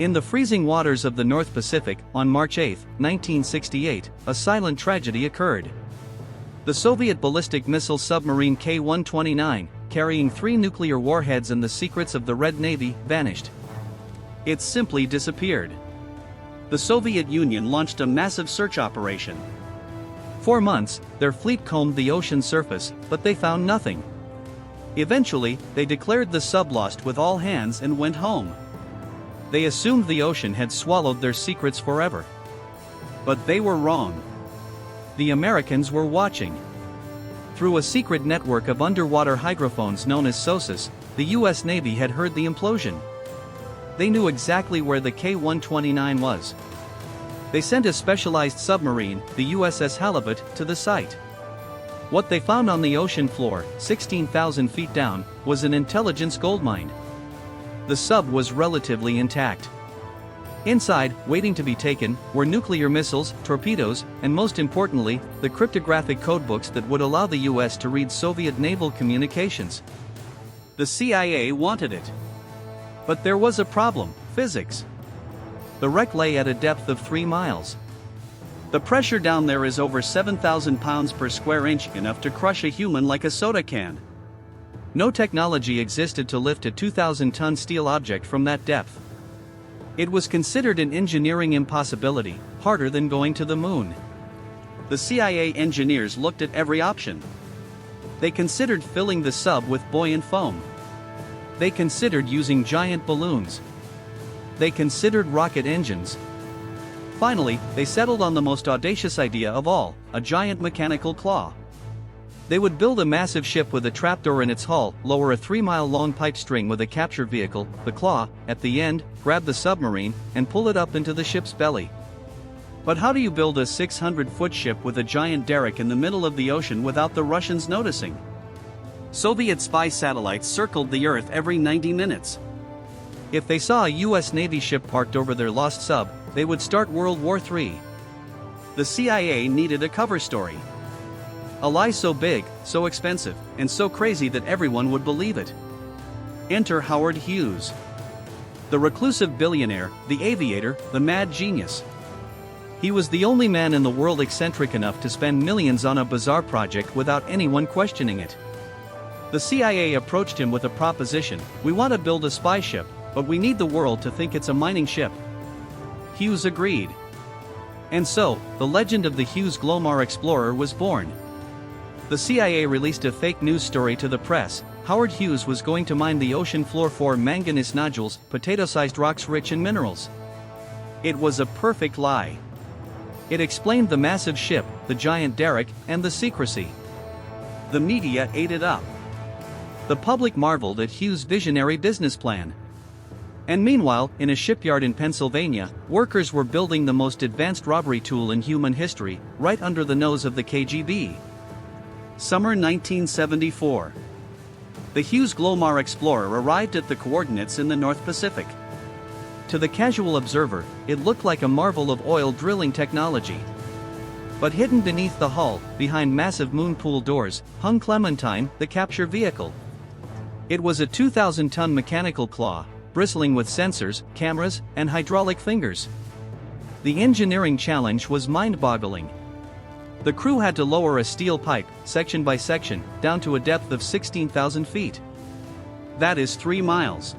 In the freezing waters of the North Pacific, on March 8, 1968, a silent tragedy occurred. The Soviet ballistic missile submarine K-129, carrying 3 nuclear warheads and the secrets of the Red Navy, vanished. It simply disappeared. The Soviet Union launched a massive search operation. For months, their fleet combed the ocean surface, but they found nothing. Eventually, they declared the sub lost with all hands and went home. They assumed the ocean had swallowed their secrets forever. But they were wrong. The Americans were watching. Through a secret network of underwater hydrophones known as SOSUS, the US Navy had heard the implosion. They knew exactly where the K-129 was. They sent a specialized submarine, the USS Halibut, to the site. What they found on the ocean floor, 16,000 feet down, was an intelligence goldmine. The sub was relatively intact. Inside, waiting to be taken, were nuclear missiles, torpedoes, and most importantly, the cryptographic codebooks that would allow the US to read Soviet naval communications. The CIA wanted it. But there was a problem: physics. The wreck lay at a depth of 3 miles. The pressure down there is over 7,000 pounds per square inch, enough to crush a human like a soda can. No technology existed to lift a 2,000-ton steel object from that depth. It was considered an engineering impossibility, harder than going to the moon. The CIA engineers looked at every option. They considered filling the sub with buoyant foam. They considered using giant balloons. They considered rocket engines. Finally, they settled on the most audacious idea of all: a giant mechanical claw. They would build a massive ship with a trapdoor in its hull, lower a 3-mile-long pipe string with a capture vehicle, the claw, at the end, grab the submarine, and pull it up into the ship's belly. But how do you build a 600-foot ship with a giant derrick in the middle of the ocean without the Russians noticing? Soviet spy satellites circled the Earth every 90 minutes. If they saw a US Navy ship parked over their lost sub, they would start World War III. The CIA needed a cover story. A lie so big, so expensive, and so crazy that everyone would believe it. Enter Howard Hughes. The reclusive billionaire, the aviator, the mad genius. He was the only man in the world eccentric enough to spend millions on a bizarre project without anyone questioning it. The CIA approached him with a proposition: we want to build a spy ship, but we need the world to think it's a mining ship. Hughes agreed. And so, the legend of the Hughes Glomar Explorer was born. The CIA released a fake news story to the press: Howard Hughes was going to mine the ocean floor for manganese nodules, potato-sized rocks rich in minerals. It was a perfect lie. It explained the massive ship, the giant derrick, and the secrecy. The media ate it up. The public marveled at Hughes' visionary business plan. And meanwhile, in a shipyard in Pennsylvania, workers were building the most advanced robbery tool in human history, right under the nose of the KGB. Summer 1974. The Hughes Glomar Explorer arrived at the coordinates in the North Pacific. To the casual observer, it looked like a marvel of oil drilling technology. But hidden beneath the hull, behind massive moon pool doors, hung Clementine, the capture vehicle. It was a 2,000-ton mechanical claw, bristling with sensors, cameras, and hydraulic fingers. The engineering challenge was mind-boggling. The crew had to lower a steel pipe, section by section, down to a depth of 16,000 feet. That is 3 miles.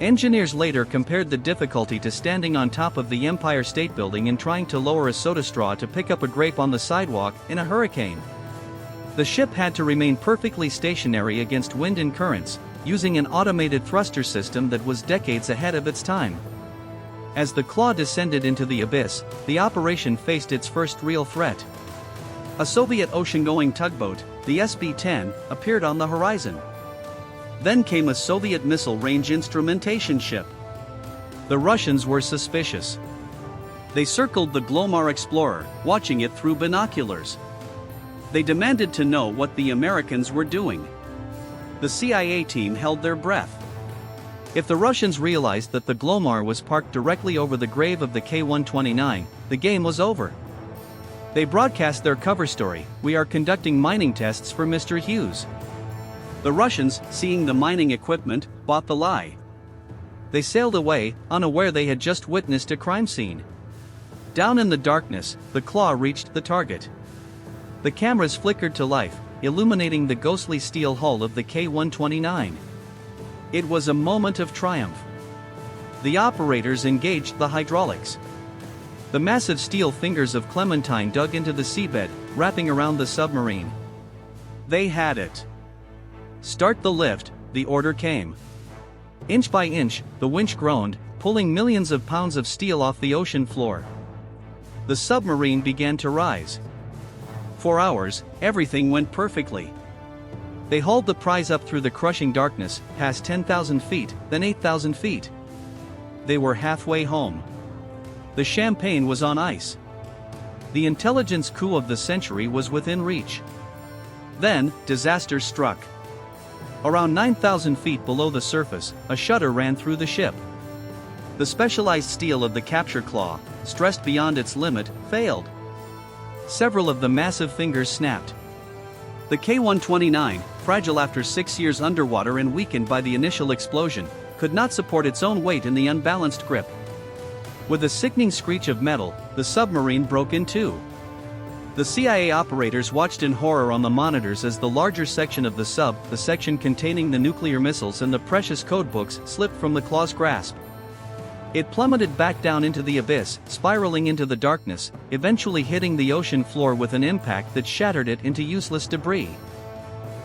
Engineers later compared the difficulty to standing on top of the Empire State Building and trying to lower a soda straw to pick up a grape on the sidewalk in a hurricane. The ship had to remain perfectly stationary against wind and currents, using an automated thruster system that was decades ahead of its time. As the claw descended into the abyss, the operation faced its first real threat. A Soviet ocean-going tugboat, the SB-10, appeared on the horizon. Then came a Soviet missile range instrumentation ship. The Russians were suspicious. They circled the Glomar Explorer, watching it through binoculars. They demanded to know what the Americans were doing. The CIA team held their breath. If the Russians realized that the Glomar was parked directly over the grave of the K-129, the game was over. They broadcast their cover story: we are conducting mining tests for Mr. Hughes. The Russians, seeing the mining equipment, bought the lie. They sailed away, unaware they had just witnessed a crime scene. Down in the darkness, the claw reached the target. The cameras flickered to life, illuminating the ghostly steel hull of the K-129. It was a moment of triumph. The operators engaged the hydraulics. The massive steel fingers of Clementine dug into the seabed, wrapping around the submarine. They had it. Start the lift, the order came. Inch by inch, the winch groaned, pulling millions of pounds of steel off the ocean floor. The submarine began to rise. For hours, everything went perfectly. They hauled the prize up through the crushing darkness, past 10,000 feet, then 8,000 feet. They were halfway home. The champagne was on ice. The intelligence coup of the century was within reach. Then, disaster struck. Around 9,000 feet below the surface, a shudder ran through the ship. The specialized steel of the capture claw, stressed beyond its limit, failed. Several of the massive fingers snapped. The K-129, fragile after 6 years underwater and weakened by the initial explosion, could not support its own weight in the unbalanced grip. With a sickening screech of metal, the submarine broke in two. The CIA operators watched in horror on the monitors as the larger section of the sub, the section containing the nuclear missiles and the precious codebooks, slipped from the claw's grasp. It plummeted back down into the abyss, spiraling into the darkness, eventually hitting the ocean floor with an impact that shattered it into useless debris.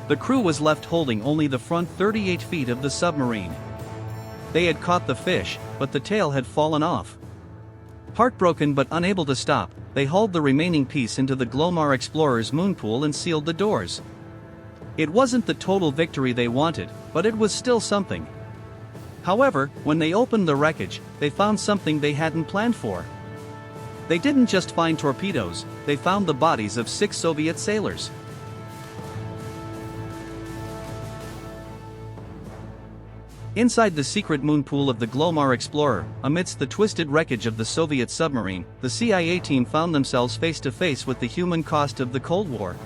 The crew was left holding only the front 38 feet of the submarine. They had caught the fish, but the tail had fallen off. Heartbroken but unable to stop, they hauled the remaining piece into the Glomar Explorer's moonpool and sealed the doors. It wasn't the total victory they wanted, but it was still something. However, when they opened the wreckage, they found something they hadn't planned for. They didn't just find torpedoes, they found the bodies of 6 Soviet sailors. Inside the secret moonpool of the Glomar Explorer, amidst the twisted wreckage of the Soviet submarine, the CIA team found themselves face to face with the human cost of the Cold War.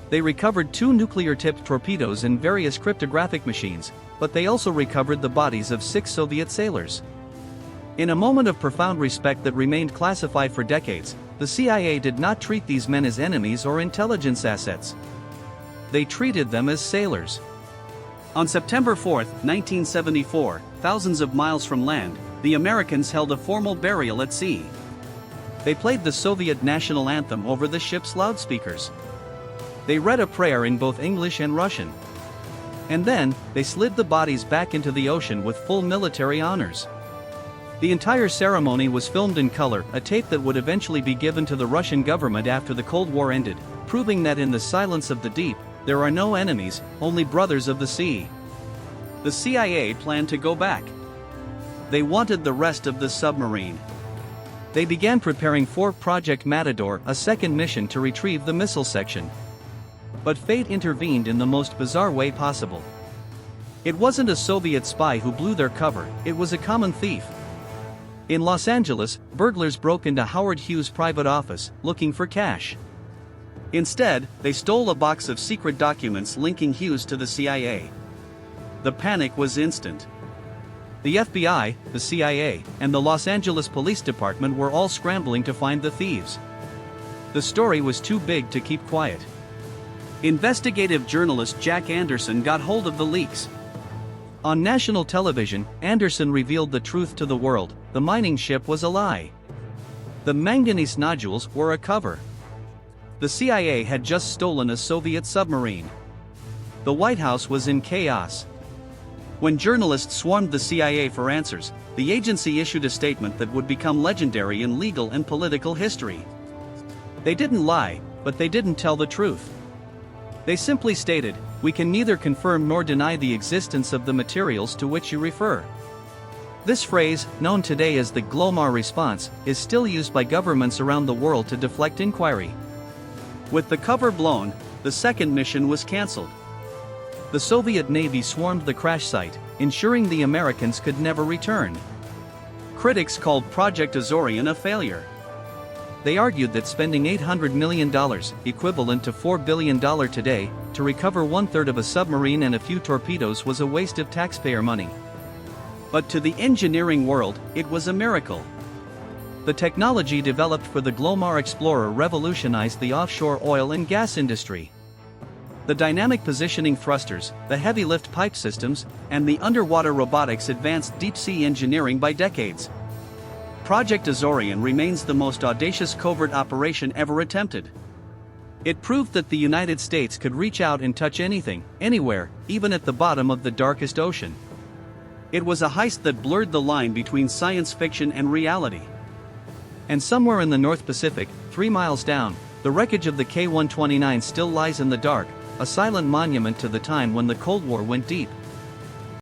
They recovered 2 nuclear-tipped torpedoes and various cryptographic machines, but they also recovered the bodies of 6 Soviet sailors. In a moment of profound respect that remained classified for decades, the CIA did not treat these men as enemies or intelligence assets. They treated them as sailors. On September 4, 1974, thousands of miles from land, the Americans held a formal burial at sea. They played the Soviet national anthem over the ship's loudspeakers. They read a prayer in both English and Russian. And then, they slid the bodies back into the ocean with full military honors. The entire ceremony was filmed in color, a tape that would eventually be given to the Russian government after the Cold War ended, proving that in the silence of the deep, there are no enemies, only brothers of the sea. The CIA planned to go back. They wanted the rest of the submarine. They began preparing for Project Matador, a second mission to retrieve the missile section. But fate intervened in the most bizarre way possible. It wasn't a Soviet spy who blew their cover, it was a common thief. In Los Angeles, burglars broke into Howard Hughes' private office, looking for cash. Instead, they stole a box of secret documents linking Hughes to the CIA. The panic was instant. The FBI, the CIA, and the Los Angeles Police Department were all scrambling to find the thieves. The story was too big to keep quiet. Investigative journalist Jack Anderson got hold of the leaks. On national television, Anderson revealed the truth to the world: the mining ship was a lie. The manganese nodules were a cover. The CIA had just stolen a Soviet submarine. The White House was in chaos. When journalists swarmed the CIA for answers, the agency issued a statement that would become legendary in legal and political history. They didn't lie, but they didn't tell the truth. They simply stated, "We can neither confirm nor deny the existence of the materials to which you refer." This phrase, known today as the Glomar response, is still used by governments around the world to deflect inquiry. With the cover blown, the second mission was cancelled. The Soviet Navy swarmed the crash site, ensuring the Americans could never return. Critics called Project Azorian a failure. They argued that spending $800 million, equivalent to $4 billion today, to recover 1/3 of a submarine and a few torpedoes was a waste of taxpayer money. But to the engineering world, it was a miracle. The technology developed for the Glomar Explorer revolutionized the offshore oil and gas industry. The dynamic positioning thrusters, the heavy lift pipe systems, and the underwater robotics advanced deep-sea engineering by decades. Project Azorian remains the most audacious covert operation ever attempted. It proved that the United States could reach out and touch anything, anywhere, even at the bottom of the darkest ocean. It was a heist that blurred the line between science fiction and reality. And somewhere in the North Pacific, 3 miles down, the wreckage of the K-129 still lies in the dark, a silent monument to the time when the Cold War went deep.